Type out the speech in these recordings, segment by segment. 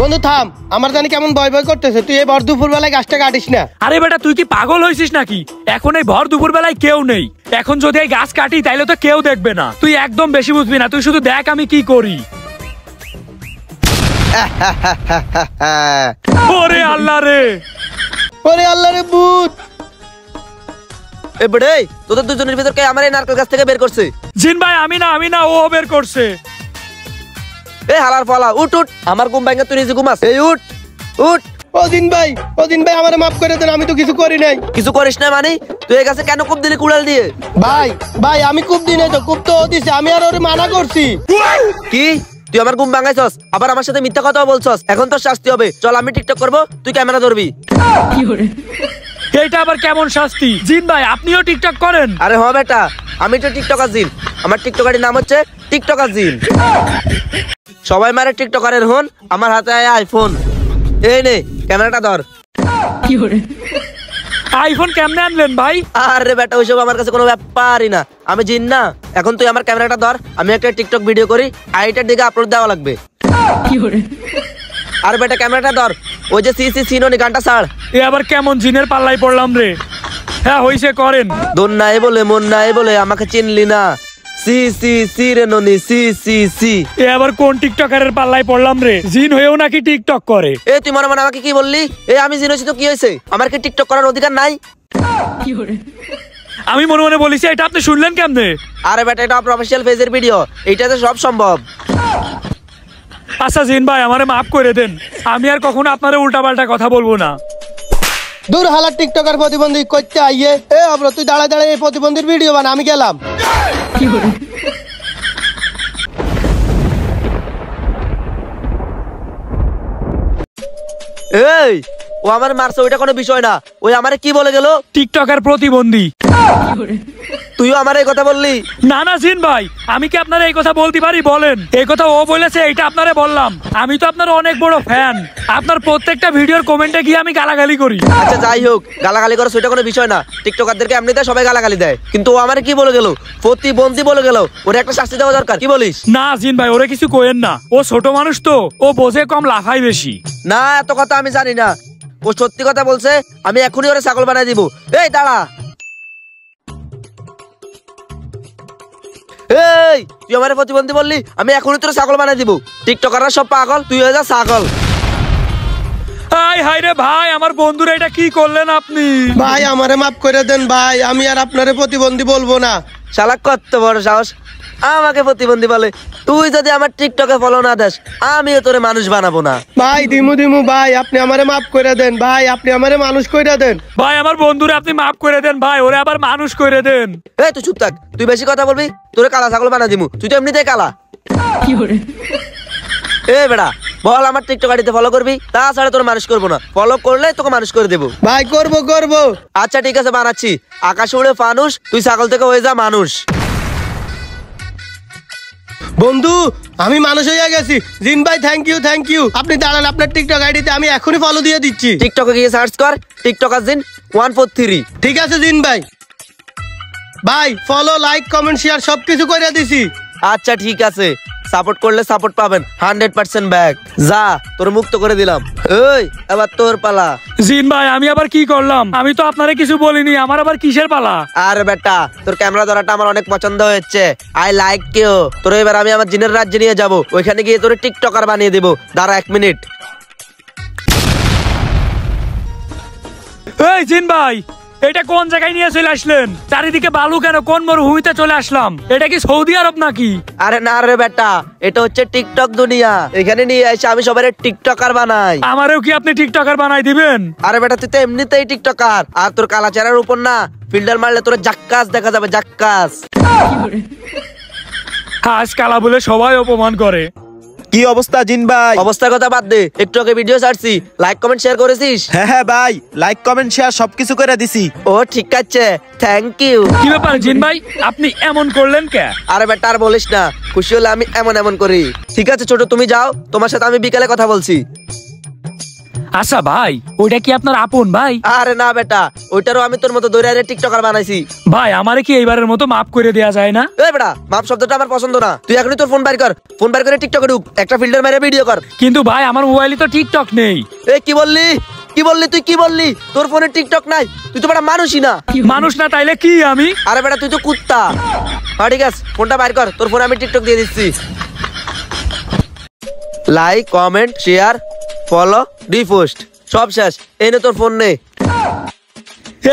বন্ধু থাম, আমার জানি কেমন ভয় ভয় করতেছে। তুই এই ভর দুপুর বেলায় গাছটা কাটিস না। আরে বেটা তুই কি পাগল হয়েছিস নাকি? এখন এই ভর দুপুর বেলায় কেউ নেই। এখন যদি এই গাছ কাটি তাইলে তো কেউ দেখবে না। তুই একদম বেশি বুঝবি না, তুই শুধু দেখ আমি কি করি। ওরে আল্লাহ রে, ওরে আল্লাহ রে ভূত। এ বেড়ে তোদের দুজনের ভিতর কে আমার এই নারকেল গাছ থেকে বের করছে? জিন ভাই আমি না, ও বের করছে। এই হালার ফালা উঠ উঠ, আমার ঘুম ভাঙা তুই নিজে ঘুমাস। এই উঠ উঠ। ওদিন ভাই আমারে মাফ করে দেন, আমি তো কিছু করি নাই। কিছু করিস না মানে? তুই এই গাছে কেন কূপ দিলি কুড়াল দিয়ে? ভাই আমি কূপ দিই নাই তো, কূপ তো ও দিছে, আমি আর ওরে মানা করছি। কি তুই আমার ঘুম ভাঙাইছস, আবার আমার সাথে মিথ্যা কথা বলছস? এখন তোর শাস্তি হবে। চল আমি টিকটক করব, তুই ক্যামেরা ধরবি। এইটা আবার কেমন শাস্তি? জিন ভাই আপনিও টিকটক করেন? আরে হ বেটা, আমি তো টিকটকার জিন। আমার টিকটকারের নাম হচ্ছে টিকটকার জিন। সবাই মারে টিকটকারের হন, আমার হাতে আয় আইফোন। এই নে ক্যামেরাটা ধর। আইফোন কেমনে আনলেন ভাই? আরে বেটা ওইসব আমার কাছে কোনো ব্যাপারই না, আমি জিন না। এখন তুই আমার ক্যামেরাটা ধর, আমি একটা টিকটক ভিডিও করি, আইটার দিকে আপলোড দেওয়া লাগবে। আর বেটা ক্যামেরাটা ধর, ওই যে সি সি সিনোনি গানটা ছাড়। এ আবার কেমন জিনের পাল্লাই পড়লাম রে। হ্যাঁ হইছে করেন। দোন নাই বলে মন নাই বলে আমাকে চিনলি না, সি সি সি রে ননি সি সি সি। এ আবার কোন টিকটকারের পাল্লাই পড়লাম রে? জিন হয়েও নাকি টিকটক করে? এ তুই মনে মনে আমাকে কি বললি? এ আমি জিন হয়েছি তো কি হয়েছে? আমার কি টিকটক করার অধিকার নাই? আমি মনে মনে বলিছি, এটা আপনি শুনলেন কেমনে? আরে বেটা এটা প্রফেশনাল পেজের ভিডিও, এইটাতে সব সম্ভব। আচ্ছা জিন ভাই আমারে মাফ করে দেন, আমি আর কখনো আপনারে উল্টাপাল্টা কথা বলবো না। দূর হালার টিকটকার প্রতিবন্ধী করতে আইয়ে। এ অব্র তুই দাঁড়ায় এই প্রতিবন্ধীর ভিডিও বানা, আমি গেলাম। এই ও আমার মারছে, ওইটা কোনো বিষয় না। ওই আমারে কি বলে গেল? টিকটকার প্রতিবন্ধী। তুইও আমার এই কথা বললি? না না জিন ভাই, আমি কি আপনারা এই কথা বলতে পারি বলেন? এই কথা ও বলেছে, এইটা আপনারে বললাম। আমি তো আপনার অনেক বড় ফ্যান, আপনার প্রত্যেকটা ভিডিওর কমেন্টে গিয়ে আমি গালাগালি করি। আচ্ছা যাই হোক, গালাগালি করো সেটা কোনো বিষয় না। টিকটকারদেরকে এমনিতে সবাই গালাগালি দেয়, কিন্তু ও আমারে কি বলে গেল? প্রতিবন্ধী বলে গেল। ওর একটা শাস্তি দেওয়া দরকার, কি বলিস? না জিন ভাই ওরে কিছু কইেন না, ও ছোট মানুষ তো, ও বোঝে কম লাফাই বেশি। না এত কথা আমি জানি না, ও সত্যি কথা বলছে। আমি এখনই ওরে ছাগল বানাই দিব। এই দাঁড়া, এই তুই আমার প্রতিবন্ধী বললি, আমি এখনই তোর ছাগল বানাই দিব। টিকটকাররা সব পাগল, তুই হয়ে যা ছাগল। হাই হাই রে ভাই, আমার বন্ধুরা এটা কি করলেন আপনি? ভাই আমারে মাফ করে দেন ভাই, আমি আর আপনারে প্রতিবন্ধী বলবো না। শালা কত বড় সাহস আমাকে প্রতিবন্ধী বলে। তুই যদি আমার টিকটকে ফলো না দেস, আমিও তোরে মানুষ বানাবো না। ভাই দিমু ভাই, আপনি আমারে মাফ করে দেন ভাই, আপনি আমারে মানুষ কইরা দেন ভাই। আমার বন্ধুরা আপনি মাফ করে দেন ভাই, ওরে আবার মানুষ করে দেন। এই তুই চুপ থাক, তুই বেশি কথা বলবি তোরে কালা ছাগল বানা দিমু। তুই তো এমনিতেই কালা। এ বেড়া বল, আমার টিকটক আইডিতে ফলো করবি, তাছাড়া তোর মানুষ করবো না। ফলো করলে তোকে মানুষ করে দেবো। ভাই করবো। আচ্ছা ঠিক আছে বানাচ্ছি। আকাশ উড়ে ফানুষ, তুই ছাগল থেকে হয়ে যা মানুষ। বন্ধু আমি মানুষ হয়ে গেছি। জিন ভাই থ্যাংক ইউ। আপনি দাঁড়ান, আপনার টিকটক আইডিতে আমি এখনই ফলো দিয়ে দিচ্ছি। টিকটকে গিয়ে সার্চ কর টিকটকার জিন 143। ঠিক আছে জিন ভাই। ভাই ফলো লাইক কমেন্ট শেয়ার সবকিছু করে দিছি। আচ্ছা ঠিক আছে, সাপোর্ট করলে সাপোর্ট পাবেন 100% ব্যাক। যা তোর মুক্ত করে দিলাম। এই এবার তোর পালা। জিন ভাই আমি আবার কি করলাম? আমি তো আপনারে কিছু বলিনি, আমার আবার কিসের পালা? আরে বেটা তোর ক্যামেরা ধরাটা আমার অনেক পছন্দ হয়েছে, আই লাইক ইউ। তোর এবার আমি আমার জিনের রাজ্যে নিয়ে যাব, ওইখানে গিয়ে তোর টিকটকার বানিয়ে দেবো। দাঁড়া 1 মিনিট। এই জিন ভাই এটা কোন জায়গায় নিয়ে চলে আসলেন? চারিদিকে বালু কেন? কোন মরুভূমিতে চলে আসলাম? এটা কি সৌদি আরব নাকি? আরে না রে বেটা, এটা হচ্ছে টিকটক দুনিয়া। এখানে নিয়ে এসে আমি সবাই টিকটকার বানাই। আমারও কি আপনি টিকটকার বানাই দিবেন? আরে বেটা তুই তো এমনিতেই টিকটকার, আর তোর কালা চেহারার উপর না ফিল্টার মারলে তোর জাক্কাস দেখা যাবে, জাক্কাস। হাস কালা বলে সবাই অপমান করে। কি অবস্থা জিন ভাই? অবস্থার কথা বাদ দে, একটু আগে ভিডিও ছাড়ছি, লাইক কমেন্ট শেয়ার করেছিস? হ্যাঁ ভাই, লাইক কমেন্ট শেয়ার সবকিছু করে দিছি। ও ঠিক আছে, থ্যাংক ইউ। কি ব্যাপার জিন ভাই আপনি এমন করলেন কে? আরে বেটা আর বলিস না, খুশি হলে আমি এমন করি। ঠিক আছে ছোট তুমি যাও, তোমার সাথে আমি বিকালে কথা বলছি। আচ্ছা ভাই ওইটা কি আপনার আপন ভাই? আরে না বেটা, ওইটারও আমি তোর মতো দৌড়ে টিকটকার বানাইছি। ভাই আমারে কি এইবারের মতো মাফ করে দেয়া যায় না? এই বেটা, মাপ শব্দটা আমার পছন্দ না। তুই এখনই তোর ফোন বাইর কর, ফোন বাইর করে টিকটকে ঢুক, একটা ফিল্টার মেরে ভিডিও কর। কিন্তু ভাই আমার মোবাইলে তো টিকটক নেই। এ কি বললি? তুই কি বললি? তোর ফোনে টিকটক নাই? তুই তো বেটা মানুষই না। মানুষ না তাইলে কি আমি? আরে বেটা তুই তো কুত্তা। হ্যাঁ ঠিক আছে, ফোনটা বাইর কর, তোর ফোনে আমি টিকটক দিয়ে দিচ্ছি। Like, comment, share, follow, repost সব শেষ। এই নে তোর ফোন নে।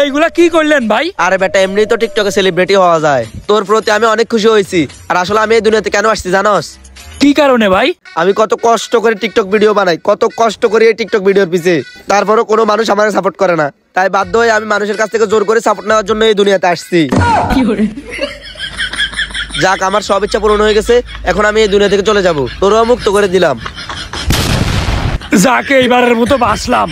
এইগুলা কি করলেন ভাই? আরে বেটা এমনি তো টিকটকে সেলিব্রিটি হওয়া যায়। তোর প্রতি আমি অনেক খুশি হয়েছি। আর আসলে আমি এই দুনিয়াতে কেন আসছি জানোস? কি কারণে ভাই? আমি কত কষ্ট করে টিকটক ভিডিও বানাই, কত কষ্ট করে এই টিকটক ভিডিওর পিছে, তারপরও কোনো মানুষ আমার সাপোর্ট করে না। তাই বাধ্য হয়ে আমি মানুষের কাছ থেকে জোর করে সাপোর্ট নেওয়ার জন্য এই দুনিয়াতে আসছি। যাক, আমার সব ইচ্ছা পূরণ হয়ে গেছে, এখন আমি এই দুনিয়া থেকে চলে যাব। তোরও মুক্ত করে দিলাম। যাকে এইবারের মতো বাঁচলাম।